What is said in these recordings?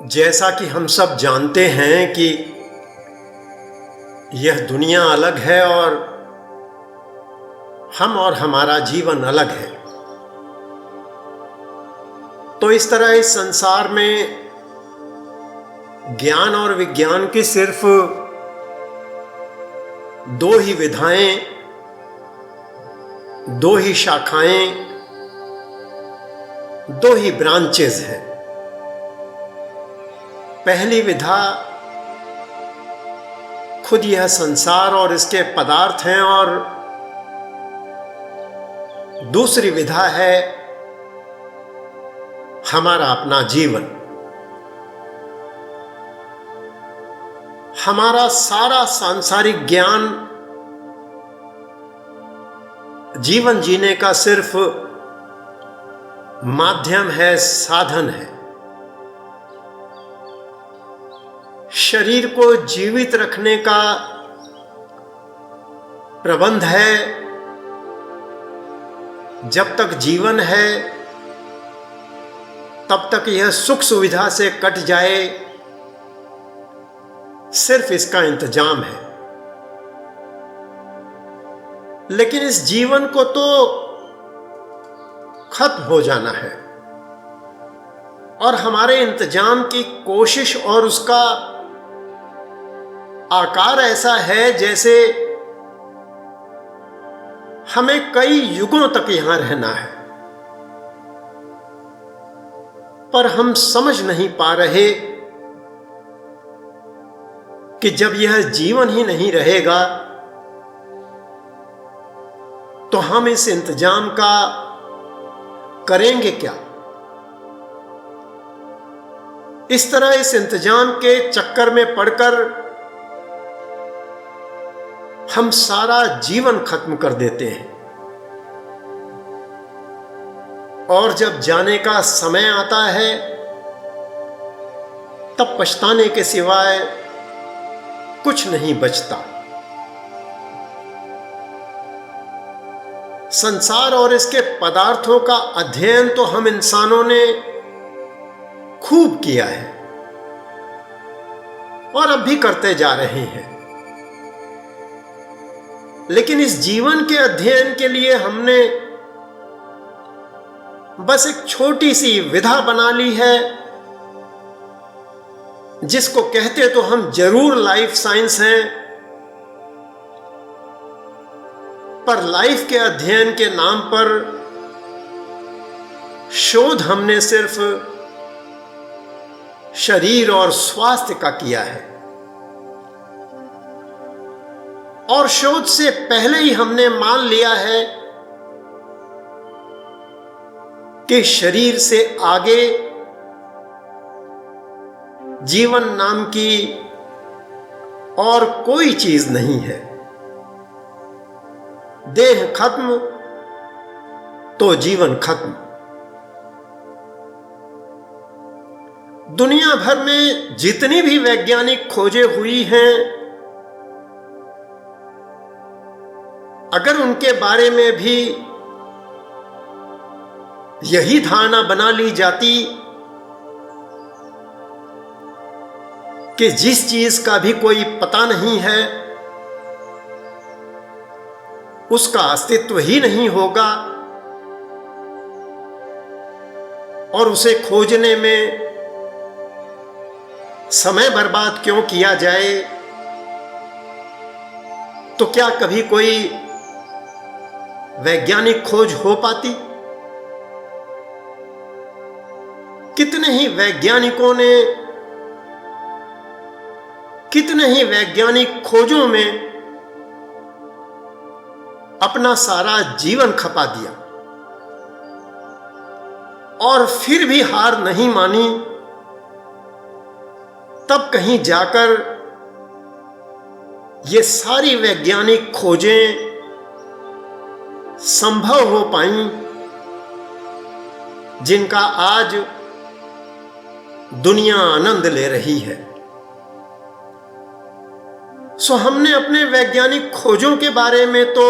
जैसा कि हम सब जानते हैं कि यह दुनिया अलग है और हम और हमारा जीवन अलग है, तो इस तरह इस संसार में ज्ञान और विज्ञान की सिर्फ दो ही विधाएं, दो ही शाखाएं, दो ही ब्रांचेस हैं। पहली विधा खुद यह संसार और इसके पदार्थ हैं और दूसरी विधा है हमारा अपना जीवन। हमारा सारा सांसारिक ज्ञान जीवन जीने का सिर्फ माध्यम है, साधन है। शरीर को जीवित रखने का प्रबंध है। जब तक जीवन है तब तक यह सुख सुविधा से कट जाए, सिर्फ इसका इंतजाम है। लेकिन इस जीवन को तो खत्म हो जाना है और हमारे इंतजाम की कोशिश और उसका आकार ऐसा है जैसे हमें कई युगों तक यहां रहना है, पर हम समझ नहीं पा रहे कि जब यह जीवन ही नहीं रहेगा तो हम इस इंतजाम का करेंगे क्या। इस तरह इस इंतजाम के चक्कर में पड़कर हम सारा जीवन खत्म कर देते हैं और जब जाने का समय आता है तब पछताने के सिवाय कुछ नहीं बचता। संसार और इसके पदार्थों का अध्ययन तो हम इंसानों ने खूब किया है और अब भी करते जा रहे हैं, लेकिन इस जीवन के अध्ययन के लिए हमने बस एक छोटी सी विधा बना ली है जिसको कहते तो हम जरूर लाइफ साइंस हैं, पर लाइफ के अध्ययन के नाम पर शोध हमने सिर्फ शरीर और स्वास्थ्य का किया है। और शोध से पहले ही हमने मान लिया है कि शरीर से आगे जीवन नाम की और कोई चीज नहीं है। देह खत्म तो जीवन खत्म। दुनिया भर में जितनी भी वैज्ञानिक खोजें हुई हैं, अगर उनके बारे में भी यही धारणा बना ली जाती कि जिस चीज का भी कोई पता नहीं है उसका अस्तित्व ही नहीं होगा और उसे खोजने में समय बर्बाद क्यों किया जाए, तो क्या कभी कोई वैज्ञानिक खोज हो पाती? कितने ही वैज्ञानिक खोजों में अपना सारा जीवन खपा दिया और फिर भी हार नहीं मानी। तब कहीं जाकर ये सारी वैज्ञानिक खोजें संभव हो पाई जिनका आज दुनिया आनंद ले रही है। सो हमने अपने वैज्ञानिक खोजों के बारे में तो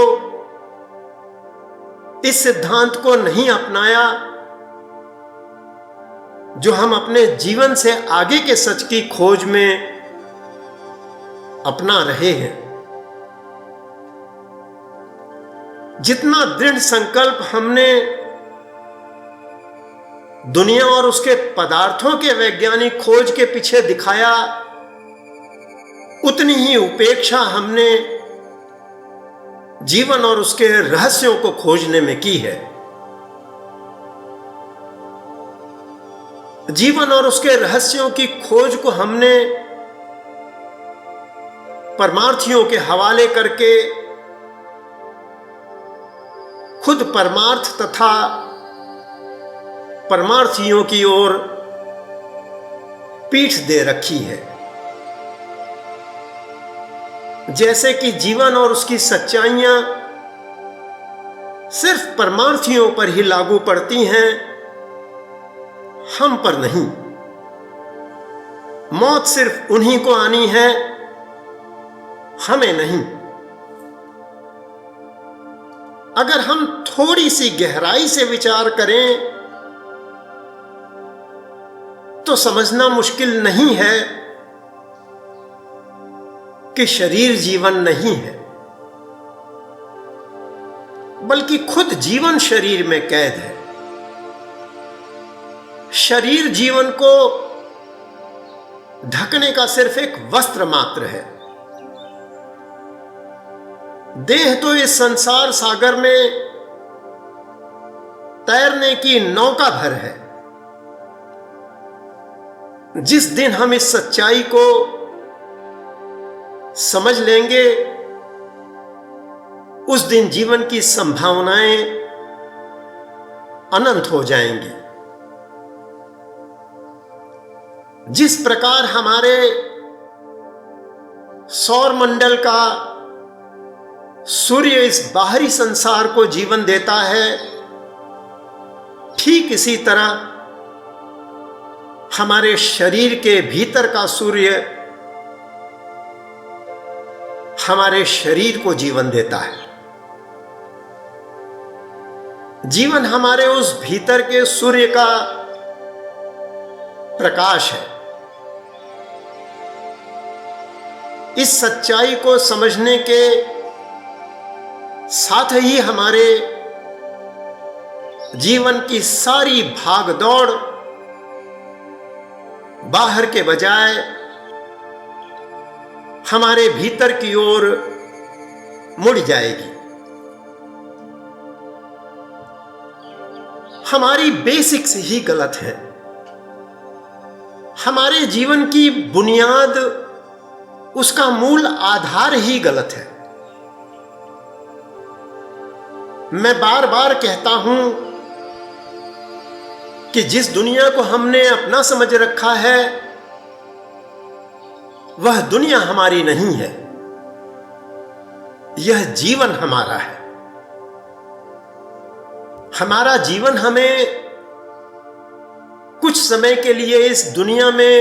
इस सिद्धांत को नहीं अपनाया जो हम अपने जीवन से आगे के सच की खोज में अपना रहे हैं। जितना दृढ़ संकल्प हमने दुनिया और उसके पदार्थों के वैज्ञानिक खोज के पीछे दिखाया, उतनी ही उपेक्षा हमने जीवन और उसके रहस्यों को खोजने में की है। जीवन और उसके रहस्यों की खोज को हमने परमार्थियों के हवाले करके खुद परमार्थ तथा परमार्थियों की ओर पीठ दे रखी है। जैसे कि जीवन और उसकी सच्चाइयां सिर्फ परमार्थियों पर ही लागू पड़ती हैं, हम पर नहीं। मौत सिर्फ उन्हीं को आनी है, हमें नहीं। अगर हम थोड़ी सी गहराई से विचार करें तो समझना मुश्किल नहीं है कि शरीर जीवन नहीं है, बल्कि खुद जीवन शरीर में कैद है। शरीर जीवन को ढकने का सिर्फ एक वस्त्र मात्र है। देह तो इस संसार सागर में तैरने की नौका भर है। जिस दिन हम इस सच्चाई को समझ लेंगे, उस दिन जीवन की संभावनाएं अनंत हो जाएंगी। जिस प्रकार हमारे सौर मंडल का सूर्य इस बाहरी संसार को जीवन देता है, ठीक इसी तरह हमारे शरीर के भीतर का सूर्य हमारे शरीर को जीवन देता है। जीवन हमारे उस भीतर के सूर्य का प्रकाश है। इस सच्चाई को समझने के साथ ही हमारे जीवन की सारी भागदौड़ बाहर के बजाय हमारे भीतर की ओर मुड़ जाएगी। हमारी बेसिक्स ही गलत है। हमारे जीवन की बुनियाद, उसका मूल आधार ही गलत है। मैं बार बार कहता हूं कि जिस दुनिया को हमने अपना समझ रखा है, वह दुनिया हमारी नहीं है। यह जीवन हमारा है। हमारा जीवन हमें कुछ समय के लिए इस दुनिया में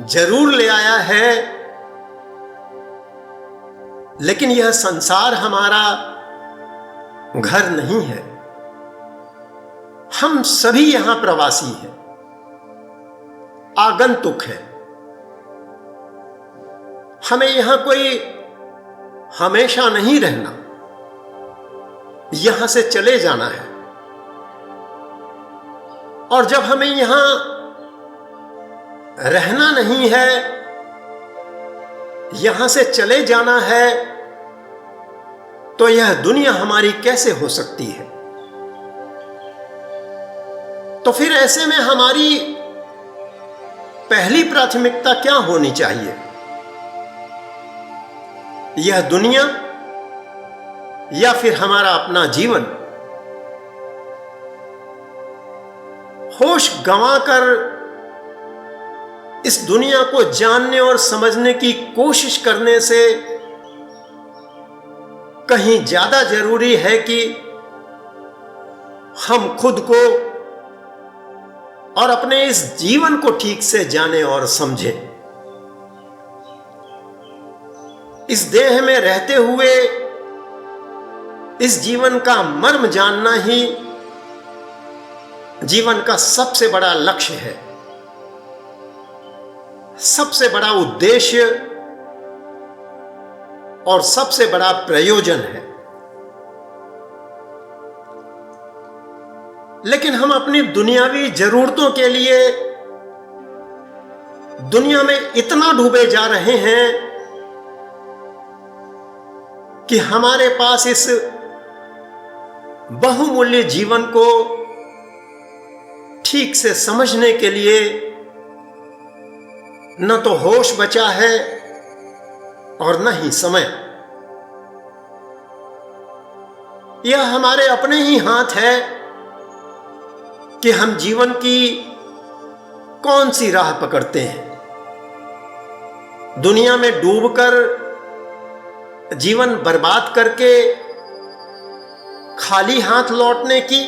जरूर ले आया है, लेकिन यह संसार हमारा घर नहीं है। हम सभी यहां प्रवासी हैं, आगंतुक हैं। हमें यहां कोई हमेशा नहीं रहना, यहां से चले जाना है। और जब हमें यहां रहना नहीं है, यहां से चले जाना है, तो यह दुनिया हमारी कैसे हो सकती है? तो फिर ऐसे में हमारी पहली प्राथमिकता क्या होनी चाहिए? यह दुनिया या फिर हमारा अपना जीवन? होश गंवाकर इस दुनिया को जानने और समझने की कोशिश करने से कहीं ज्यादा जरूरी है कि हम खुद को और अपने इस जीवन को ठीक से जाने और समझें। इस देह में रहते हुए इस जीवन का मर्म जानना ही जीवन का सबसे बड़ा लक्ष्य है, सबसे बड़ा उद्देश्य और सबसे बड़ा प्रयोजन है। लेकिन हम अपनी दुनियावी जरूरतों के लिए दुनिया में इतना डूबे जा रहे हैं कि हमारे पास इस बहुमूल्य जीवन को ठीक से समझने के लिए न तो होश बचा है और न ही समय। यह हमारे अपने ही हाथ है कि हम जीवन की कौन सी राह पकड़ते हैं। दुनिया में डूबकर जीवन बर्बाद करके खाली हाथ लौटने की,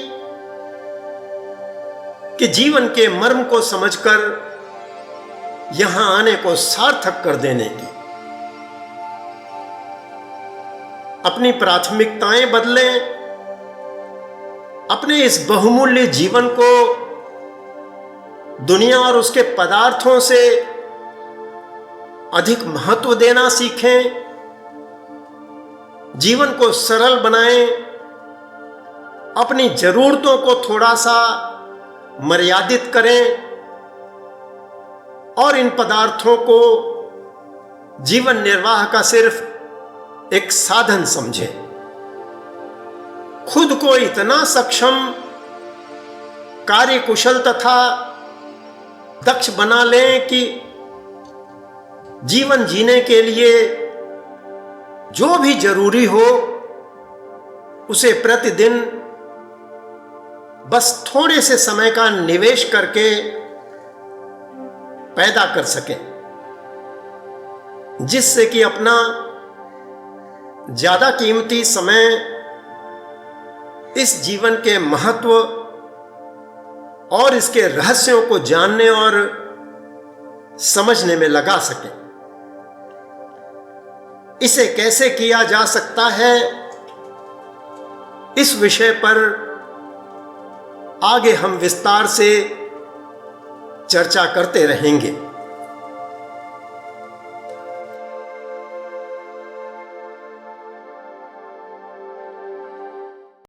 कि जीवन के मर्म को समझकर यहां आने को सार्थक कर देने की। अपनी प्राथमिकताएं बदलें, अपने इस बहुमूल्य जीवन को दुनिया और उसके पदार्थों से अधिक महत्व देना सीखें, जीवन को सरल बनाएं, अपनी जरूरतों को थोड़ा सा मर्यादित करें और इन पदार्थों को जीवन निर्वाह का सिर्फ एक साधन समझें। खुद को इतना सक्षम, कार्यकुशल तथा दक्ष बना लें कि जीवन जीने के लिए जो भी जरूरी हो उसे प्रतिदिन बस थोड़े से समय का निवेश करके पैदा कर सकें, जिससे कि अपना ज्यादा कीमती समय इस जीवन के महत्व और इसके रहस्यों को जानने और समझने में लगा सकें। इसे कैसे किया जा सकता है, इस विषय पर आगे हम विस्तार से चर्चा करते रहेंगे।